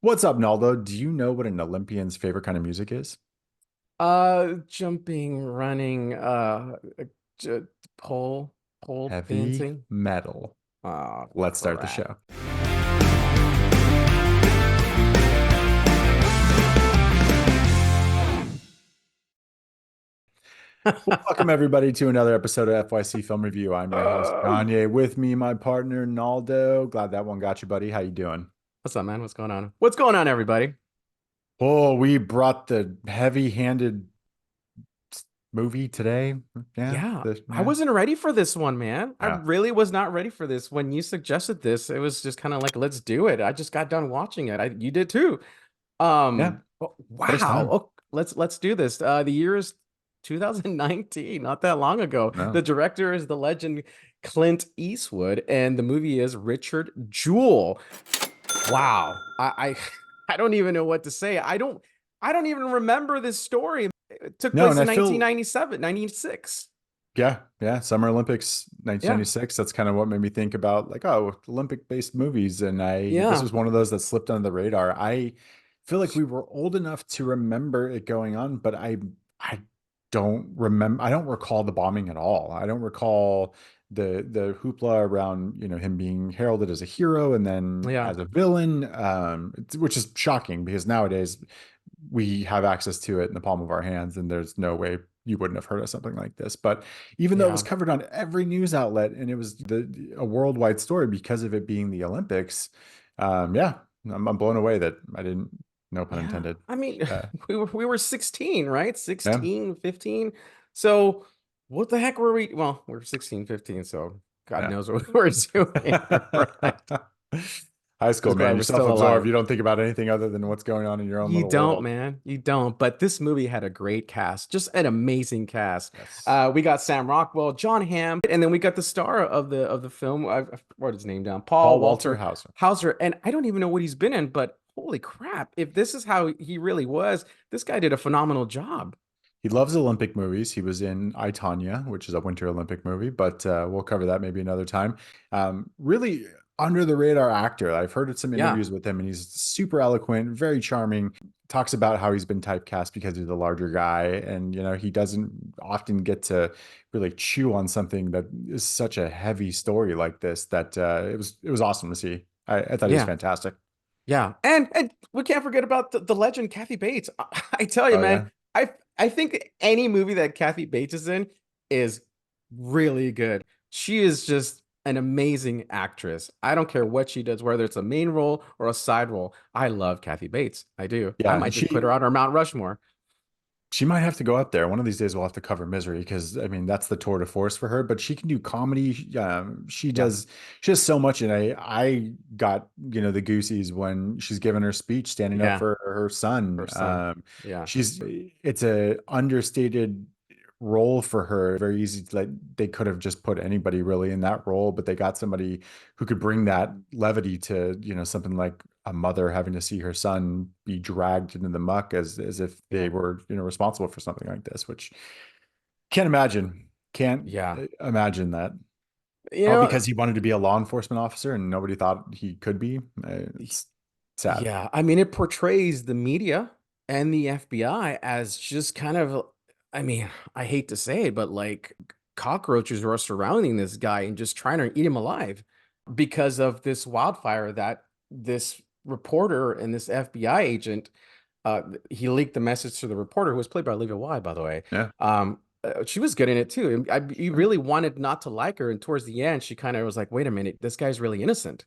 What's up, Naldo? Do you know what an Olympian's favorite kind of music is? Jumping, running, j pole Heavy dancing. metal. Oh, Let's start the crap. show. Well, welcome everybody to another episode of FYC Film Review. I'm your host, Kanye. With me, my partner, Naldo. Glad that one got you, buddy. How you doing? What's up, man? What's going on? What's going on, everybody? Oh, we brought the heavy-handed movie today. Yeah, Yeah, I yeah, wasn't ready for this one, man. I yeah, really was not ready for this. When you suggested this, it was just kind of like, let's do it. I just got done watching it. You did too. yeah. First Wow. time. Oh, let's do this. The year is 2019, not that long ago. The No. director is the legend Clint Eastwood, and the movie is Richard Jewell. Wow. I don't even know what to say. I don't even remember this story. It took No, place and I in feel 1997, 96. Yeah, yeah. Summer Olympics Yeah. 1996. That's kind of what made me think about like, oh, Olympic-based movies. And this Yeah. was one of those that slipped under the radar. I feel like we were old enough to remember it going on, but I don't remember, I don't recall the bombing at all. I don't recall the hoopla around, him being heralded as a hero and then Yeah. as a villain, which is shocking because nowadays we have access to it in the palm of our hands, and there's no way you wouldn't have heard of something like this. But even though it was Yeah. covered on every news outlet and it was a worldwide story because of it being the Olympics, yeah, I'm blown away that I didn't, no pun Yeah. intended. I mean, Uh, we were 16, right? yeah. 16, 15. So what the heck were we? Well, we're 16, 15, so God Yeah. knows what we were doing, right? High school, Just glad man. we're You're still self-absorbed. alive. You don't think about anything other than what's going on in your own You little don't, world. man. You don't. But this movie had a great cast, just an amazing cast. Yes. We got Sam Rockwell, John Hamm, and then we got the star of the film. I wrote his name down, Paul Paul Walter Walter Hauser. Hauser. And I don't even know what he's been in, but holy crap! If this is how he really was, this guy did a phenomenal job. He loves Olympic movies. He was in I, Tonya, which is a Winter Olympic movie, but we'll cover that maybe another time. Really under the radar actor. I've heard some Yeah, interviews with him, and he's super eloquent, very charming. Talks about how he's been typecast because he's a larger guy, and he doesn't often get to really chew on something that is such a heavy story like this. That it was awesome to see. I thought he was yeah. fantastic. Yeah, and we can't forget about the legend Kathy Bates. I tell you, Oh man, yeah. I think any movie that Kathy Bates is in is really good. She is just an amazing actress. I don't care what she does, whether it's a main role or a side role. I love Kathy Bates. I do. I Yeah, might just put her on her Mount Rushmore. she might have to go up there. One of these days we'll have to cover Misery because I mean that's the tour de force for her. But she can do comedy. She Yeah, does. She does so much, and I got the goosies when she's giving her speech, standing up yeah, for her son. her son. Yeah, She's it's a understated role for her. Very easy to like they could have just put anybody really in that role, but they got somebody who could bring that levity to something like a mother having to see her son be dragged into the muck as if they yeah, were responsible for something like this, which can't yeah. imagine that. You All know, because he wanted to be a law enforcement officer and nobody thought he could be. It's sad. yeah, I mean, it portrays the media and the FBI as just kind of, I mean, I hate to say it, but like cockroaches are surrounding this guy and just trying to eat him alive because of this wildfire that this reporter and this FBI agent, he leaked the message to the reporter who was played by Olivia Wilde, by the way. Yeah. She was good in it too. He really wanted not to like her, and towards the end, she kind of was like, "Wait a minute, this guy's really innocent."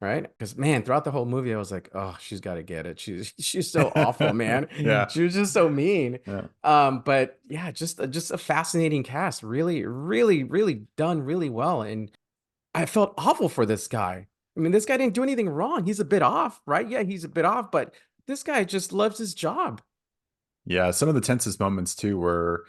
Right? Because man, throughout the whole movie, I was like, oh, she's got to get it. She's so awful, man. Yeah. She was just so mean. Yeah. But yeah, just a fascinating cast. Really, really, really done really well. And I felt awful for this guy. I mean, this guy didn't do anything wrong. He's a bit off, right? Yeah, he's a bit off, but this guy just loves his job. Yeah. Some of the tensest moments too were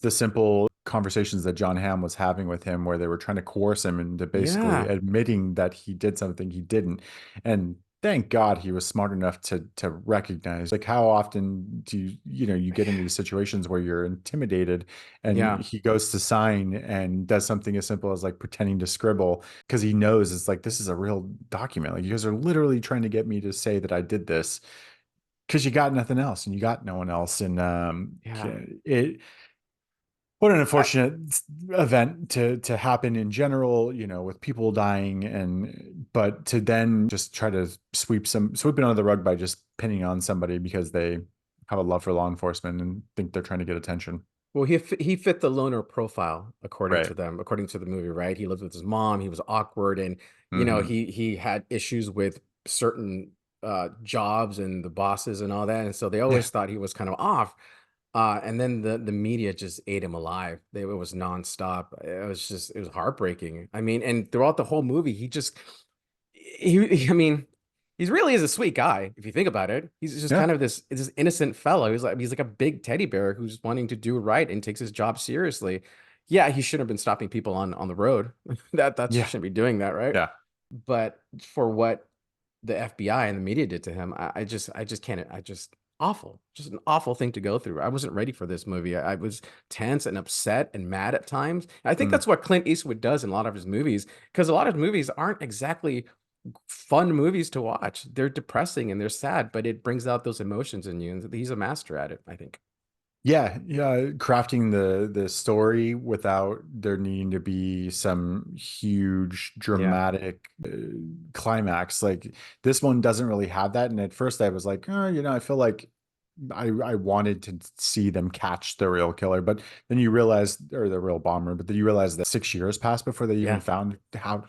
the simple conversations that John Hamm was having with him, where they were trying to coerce him into basically Yeah, admitting that he did something he didn't. And thank God he was smart enough to recognize, like, how often do you get into these situations where you're intimidated and Yeah, he goes to sign and does something as simple as like pretending to scribble because he knows it's like this is a real document. Like you guys are literally trying to get me to say that I did this because you got nothing else and you got no one else. And yeah. it what an I, unfortunate event to happen in general, with people dying, and but to then just try to sweep it under the rug by just pinning on somebody because they have a love for law enforcement and think they're trying to get attention. well, he fit the loner profile according Right. to them, according to the movie, right? He lived with his mom. He was awkward, and Hmm. he had issues with certain jobs and the bosses and all that, and so they Yeah. always thought he was kind of off. And then the media just ate him alive. It was nonstop. It was heartbreaking. I mean, and throughout the whole movie, I mean, he really is a sweet guy if you think about it. He's just Yeah. kind of this innocent fellow. He's like a big teddy bear who's wanting to do right and takes his job seriously. Yeah, he shouldn't have been stopping people on the road. That Yeah. shouldn't be doing that, right? Yeah. But for what the FBI and the media did to him, I just can't. I just awful, just an awful thing to go through. I wasn't ready for this movie. I was tense and upset and mad at times. I think Mm. that's what Clint Eastwood does in a lot of his movies, because a lot of his movies aren't exactly fun movies to watch. They're depressing and they're sad, but it brings out those emotions in you, and he's a master at it, I think. Yeah, yeah, crafting the story without there needing to be some huge Yeah, dramatic climax. Like this one doesn't really have that. And at first I was like, oh, I feel like I wanted to see them catch the real killer, but then you realize, or the real bomber, but then you realize that 6 years passed before they even yeah, found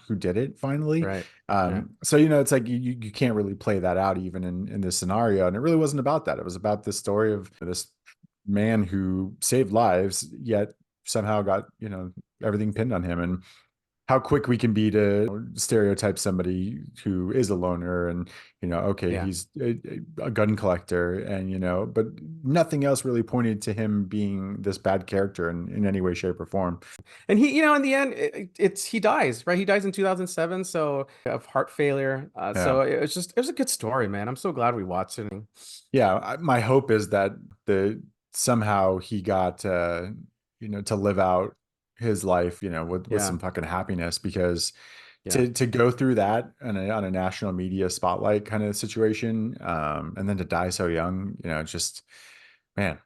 who did it finally. right, yeah, So it's like you can't really play that out even in this scenario. And it really wasn't about that. It was about the story of this man who saved lives, yet somehow got, everything pinned on him. And how quick we can be to stereotype somebody who is a loner and, okay, yeah. he's a gun collector and, but nothing else really pointed to him being this bad character in any way, shape, or form. And in the end, he dies, right? He dies in 2007, so of heart failure. Yeah. So it was a good story, man. I'm so glad we watched it. Yeah. My hope is that somehow he got, to live out his life, with Yeah, some fucking happiness because yeah, to go through that on a national media spotlight kind of situation, and then to die so young, just man,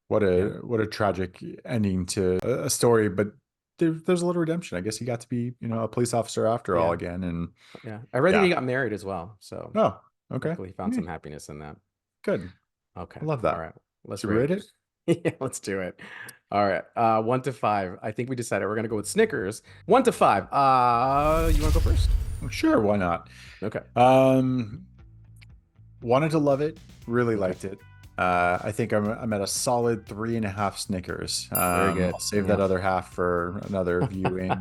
yeah, what a tragic ending to a story. But there's a little redemption. I guess he got to be, a police officer after all yeah, again. And yeah. I read that he yeah. got married as well, so Oh, okay. hopefully he found Yeah, some happiness in that. good. Okay, I love all that. right. Let's Should we rate rate it. it? Yeah, let's do it. All right, 1 to 5. I think we decided we're gonna go with Snickers. 1 to 5. You want to go first? Sure, why not? Okay, Um, Wanted to love it, really okay, liked it. I think I'm at a solid 3.5 Snickers. very I'll good. save that Yeah. other half for another viewing.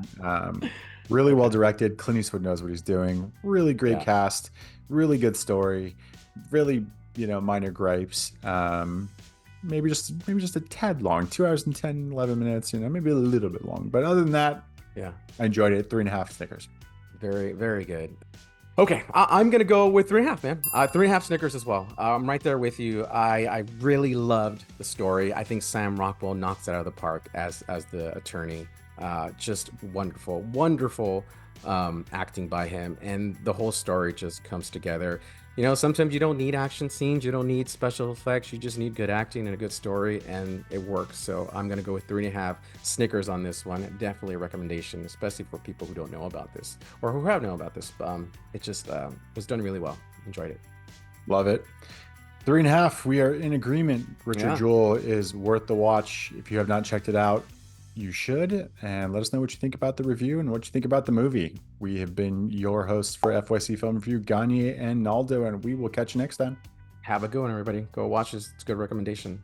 Really well Okay, directed. Clint Eastwood knows what he's doing. Really great yeah, cast. Really good story. Really, minor gripes. Maybe just a tad long. 2 hours and 10, 11 minutes. Maybe a little bit long. But other than that, yeah. I enjoyed it. 3.5 Snickers. Very, very good. Okay, I'm gonna go with 3.5, man. 3.5 Snickers as well. I'm right there with you. I really loved the story. I think Sam Rockwell knocks it out of the park as the attorney. Just wonderful, wonderful acting by him, and the whole story just comes together. Sometimes you don't need action scenes, you don't need special effects, you just need good acting and a good story, and it works. So I'm gonna go with 3.5 Snickers on this one. Definitely a recommendation, especially for people who don't know about this or who have known about this. It just was done really well. Enjoyed it. Love it. 3.5. We are in agreement. Richard Yeah, Jewell is worth the watch. If you have not checked it out, you should. And let us know what you think about the review and what you think about the movie. We have been your hosts for FYC Film Review, Gagne and Naldo, and we will catch you next time. have a good one, everybody. Go watch this. It's a good recommendation.